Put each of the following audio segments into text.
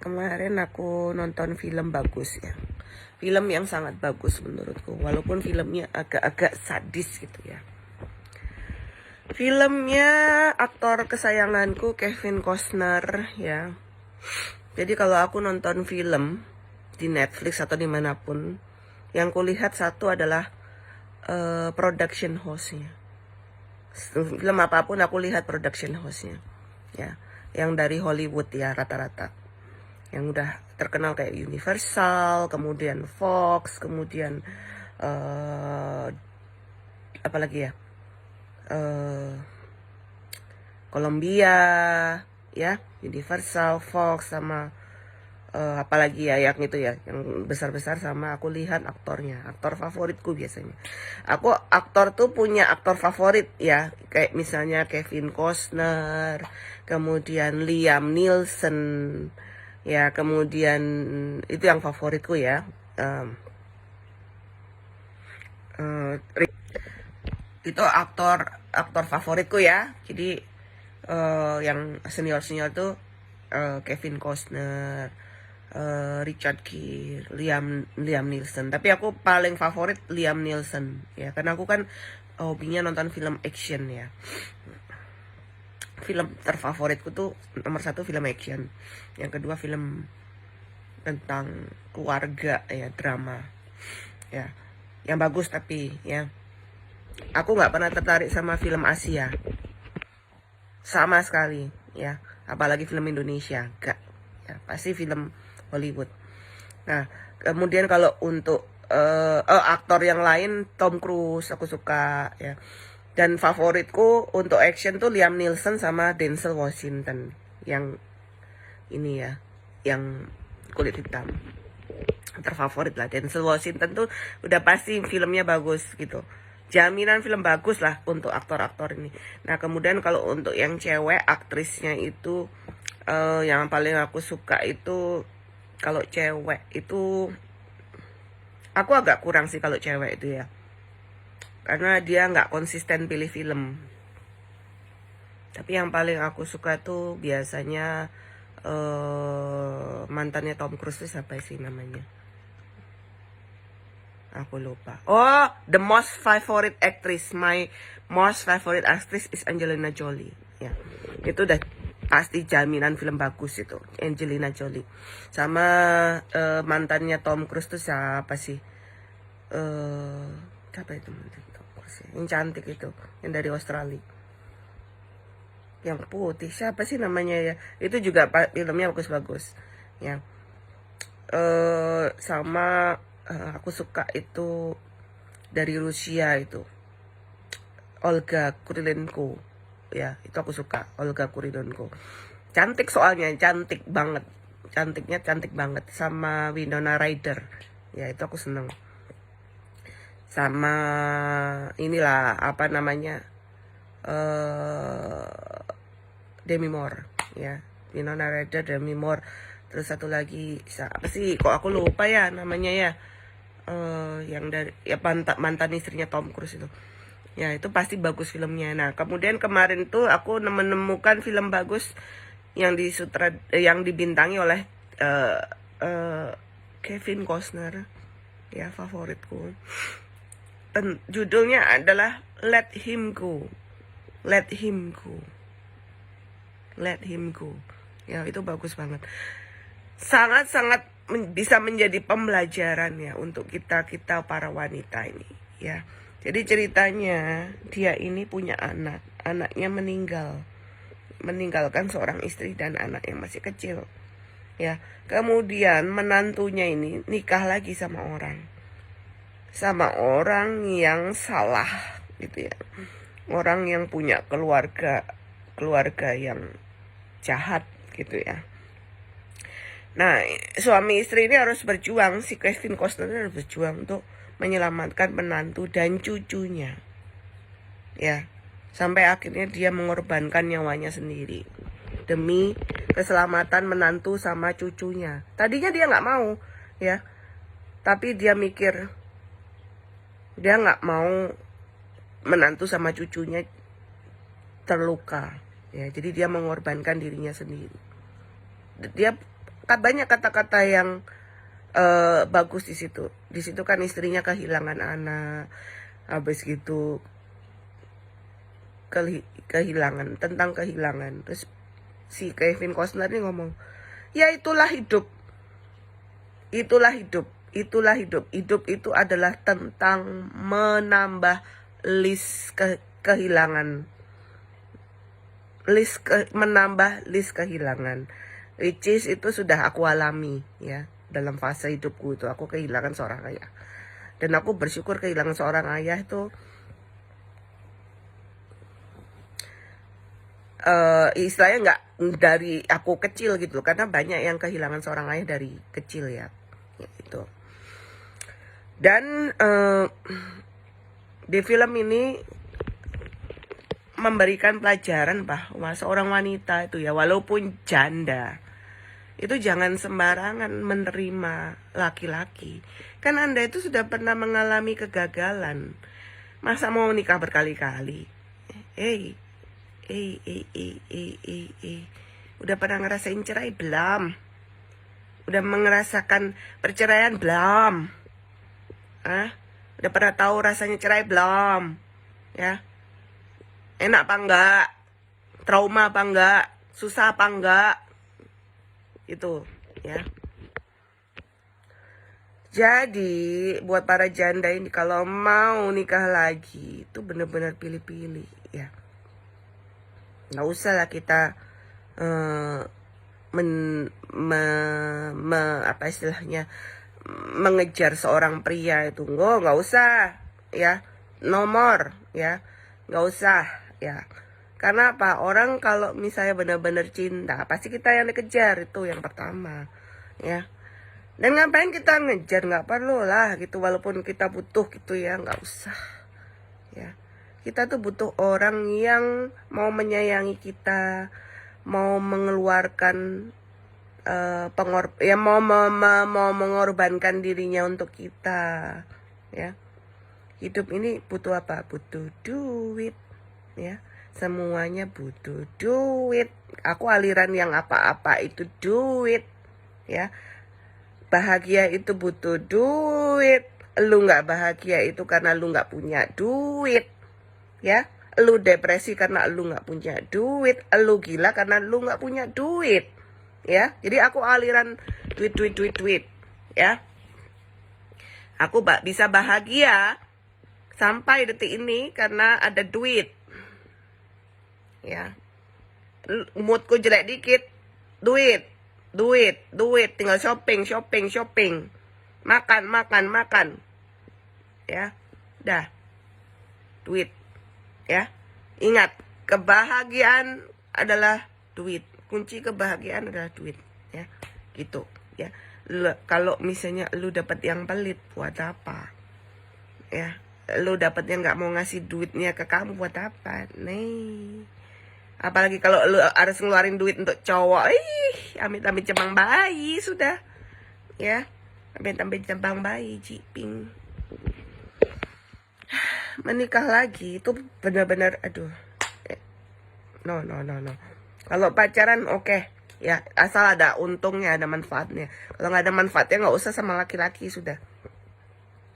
Kemarin aku nonton film bagus ya. Film yang sangat bagus menurutku. Walaupun filmnya agak-agak sadis gitu ya. Filmnya aktor kesayanganku Kevin Costner ya. Jadi kalau aku nonton film di Netflix atau dimanapun, yang kulihat satu adalah production house-nya. Film apapun aku lihat production house-nya ya. Yang dari Hollywood ya rata-rata. Yang udah terkenal kayak Universal, kemudian Fox, kemudian apalagi ya, Columbia, ya, Universal, Fox, sama apalagi ya yang itu ya, yang besar-besar. Sama aku lihat aktornya, aktor favoritku biasanya. Aku aktor tuh punya aktor favorit ya, kayak misalnya Kevin Costner, kemudian Liam Neeson, ya, kemudian itu yang favoritku ya. Itu aktor favoritku ya. Jadi yang senior tuh Kevin Costner, Richard Gere, Liam Neeson. Tapi aku paling favorit Liam Neeson ya, karena aku kan hobinya nonton film action ya. Film terfavoritku tuh nomor 1 film action, yang kedua film tentang keluarga ya, drama ya, yang bagus. Tapi ya, aku nggak pernah tertarik sama film Asia sama sekali ya, apalagi film Indonesia, gak ya, pasti film Hollywood. Nah, kemudian kalau untuk aktor yang lain, Tom Cruise aku suka ya. Dan favoritku untuk action tuh Liam Neeson sama Denzel Washington, yang ini ya, yang kulit hitam. Terfavorit lah Denzel Washington tuh, udah pasti filmnya bagus gitu. Jaminan film bagus lah untuk aktor-aktor ini. Nah, kemudian kalau untuk yang cewek, aktrisnya itu yang paling aku suka itu, kalau cewek itu aku agak kurang sih kalau cewek itu ya, karena dia nggak konsisten pilih film. Tapi yang paling aku suka tuh biasanya mantannya Tom Cruise itu siapa sih namanya? Aku lupa. Oh, the most favorite actress, my most favorite actress is Angelina Jolie. Ya, itu udah pasti jaminan film bagus itu, Angelina Jolie. Sama mantannya Tom Cruise tuh siapa sih? Siapa itu mantan Tom Cruise? Yang cantik itu, yang dari Australia, yang putih, siapa sih namanya ya? Itu juga filmnya bagus-bagus. Ya, sama aku suka itu dari Rusia itu, Olga Kurilenko ya, itu aku suka Olga Kurilenko. Cantik, soalnya cantik banget, cantik banget. Sama Winona Ryder ya, itu aku seneng. Sama inilah apa namanya, Demi Moore ya, Winona Ryder, Demi Moore. Terus satu lagi apa sih, kok aku lupa ya namanya ya, yang dari ya mantan istrinya Tom Cruise itu ya, itu pasti bagus filmnya. Nah, kemudian kemarin tuh aku menemukan film bagus yang yang dibintangi oleh Kevin Costner ya, favoritku. Judulnya adalah Let Him Go. Let Him Go. Let Him Go ya, itu bagus banget. Sangat-sangat bisa menjadi pembelajaran ya untuk kita para wanita ini ya. Jadi ceritanya, dia ini punya anaknya meninggalkan seorang istri dan anak yang masih kecil ya. Kemudian menantunya ini nikah lagi sama orang yang salah gitu ya, orang yang punya keluarga yang jahat gitu ya. Nah, suami istri ini harus berjuang, si Kevin Costner harus berjuang untuk menyelamatkan menantu dan cucunya ya, sampai akhirnya dia mengorbankan nyawanya sendiri demi keselamatan menantu sama cucunya. Tadinya dia nggak mau ya, tapi dia mikir dia nggak mau menantu sama cucunya terluka ya, jadi dia mengorbankan dirinya sendiri. Dia banyak kata-kata yang bagus di situ. Di situ kan istrinya kehilangan anak, habis gitu kehilangan, tentang kehilangan. Terus si Kevin Costner ini ngomong, ya itulah hidup, itulah hidup, itulah hidup. Hidup itu adalah tentang menambah list kehilangan, menambah list kehilangan, which is itu sudah aku alami ya. Dalam fase hidupku itu aku kehilangan seorang ayah, dan aku bersyukur kehilangan seorang ayah itu istilahnya nggak dari aku kecil gitu, karena banyak yang kehilangan seorang ayah dari kecil ya gitu. Dan di film ini memberikan pelajaran bahwa seorang wanita itu ya, walaupun janda, itu jangan sembarangan menerima laki-laki. Kan Anda itu sudah pernah mengalami kegagalan, masa mau nikah berkali-kali? Udah pernah ngerasain cerai belum? Udah merasakan perceraian belum? Udah pernah tahu rasanya cerai belum? Ya, enak apa enggak? Trauma apa enggak? Susah apa enggak? Itu ya. Jadi buat para janda ini, kalau mau nikah lagi itu benar-benar pilih-pilih ya. Nggak usah lah kita apa istilahnya, mengejar seorang pria itu. Nggak usah ya, nomor ya, nggak usah ya. Karena apa? Orang kalau misalnya benar-benar cinta, pasti kita yang dikejar, itu yang pertama ya. Dan ngapain kita ngejar? Nggak perlu lah gitu, walaupun kita butuh gitu ya, nggak usah ya. Kita tuh butuh orang yang mau menyayangi kita, mau mengeluarkan mau mengorbankan dirinya untuk kita ya. Hidup ini butuh apa? Butuh duit ya. Semuanya butuh duit. Aku aliran yang apa-apa itu duit ya. Bahagia itu butuh duit. Lu nggak bahagia itu karena lu nggak punya duit ya. Lu depresi karena lu nggak punya duit. Lu gila karena lu nggak punya duit ya. Jadi aku aliran duit ya. Aku bisa bahagia sampai detik ini karena ada duit ya. Moodku jelek dikit, duit, tinggal shopping, makan ya, dah, duit ya. Ingat, kebahagiaan adalah duit, kunci kebahagiaan adalah duit ya, gitu ya. Kalau misalnya lu dapat yang pelit, buat apa ya? Lu dapatnya nggak mau ngasih duitnya ke kamu, buat apa nih? Apalagi kalau lu harus ngeluarin duit untuk cowok, amit-amit cembang bayi sudah ya, amit-amit cembang bayi, ciping. Menikah lagi itu benar-benar aduh, no. Kalau pacaran oke ya, asal ada untungnya, ada manfaatnya. Kalau nggak ada manfaatnya, nggak usah sama laki-laki sudah.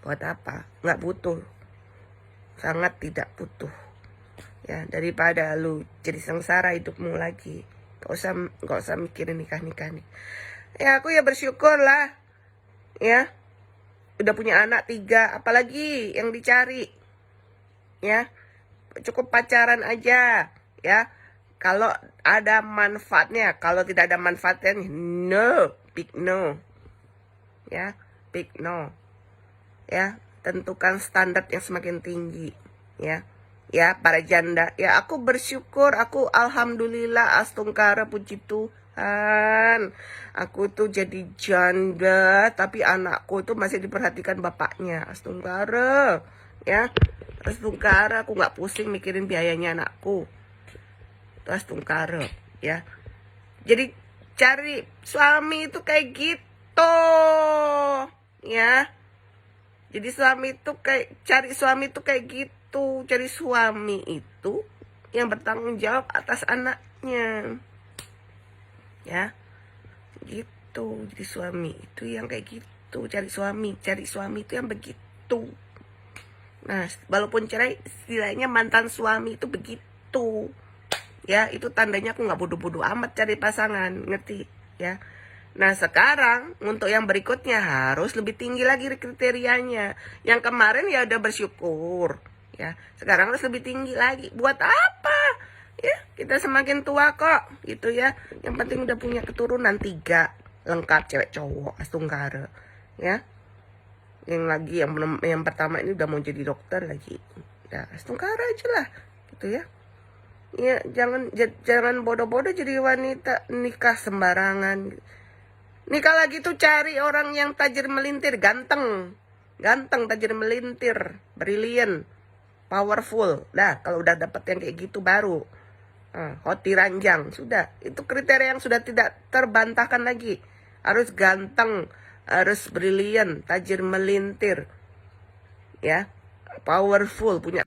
Buat apa? Nggak butuh, sangat tidak butuh ya. Daripada lu jadi sengsara hidupmu lagi, nggak usah mikirin nikah nih ya. Aku ya bersyukur lah ya, udah punya anak 3, apalagi yang dicari ya. Cukup pacaran aja ya. Kalau ada manfaatnya, kalau tidak ada manfaatnya, no, big no ya, big no ya. Tentukan standar yang semakin tinggi ya. Ya, para janda ya, aku bersyukur, aku alhamdulillah, astungkara, puji Tuhan, aku tuh jadi janda tapi anakku itu masih diperhatikan bapaknya. Astungkara ya, astungkara, aku nggak pusing mikirin biayanya anakku. Itu astungkara ya. Jadi cari suami itu kayak gitu ya. Jadi cari suami itu kayak gitu. Cari suami itu yang bertanggung jawab atas anaknya ya, gitu. begitu jadi suami itu yang kayak gitu, cari suami itu yang begitu. Nah, walaupun cerai, setidaknya mantan suami itu begitu. Ya, itu tandanya aku nggak bodoh-bodoh amat cari pasangan, ngerti? Ya. Nah, sekarang untuk yang berikutnya harus lebih tinggi lagi kriterianya. Yang kemarin ya udah bersyukur, ya. Sekarang harus lebih tinggi lagi. Buat apa? Ya, kita semakin tua kok, gitu ya. Yang penting udah punya keturunan 3 lengkap, cewek cowok, astungkara, ya. Yang lagi yang pertama ini udah mau jadi dokter lagi, ya astungkara aja lah, gitu ya. Ya jangan bodoh-bodoh jadi wanita nikah sembarangan. Nikah lagi tuh cari orang yang tajir melintir, ganteng tajir melintir, brilian, powerful. Nah, kalau udah dapet yang kayak gitu baru hoti ranjang, sudah. Itu kriteria yang sudah tidak terbantahkan lagi. Harus ganteng, harus brilian, tajir melintir, ya, powerful, punya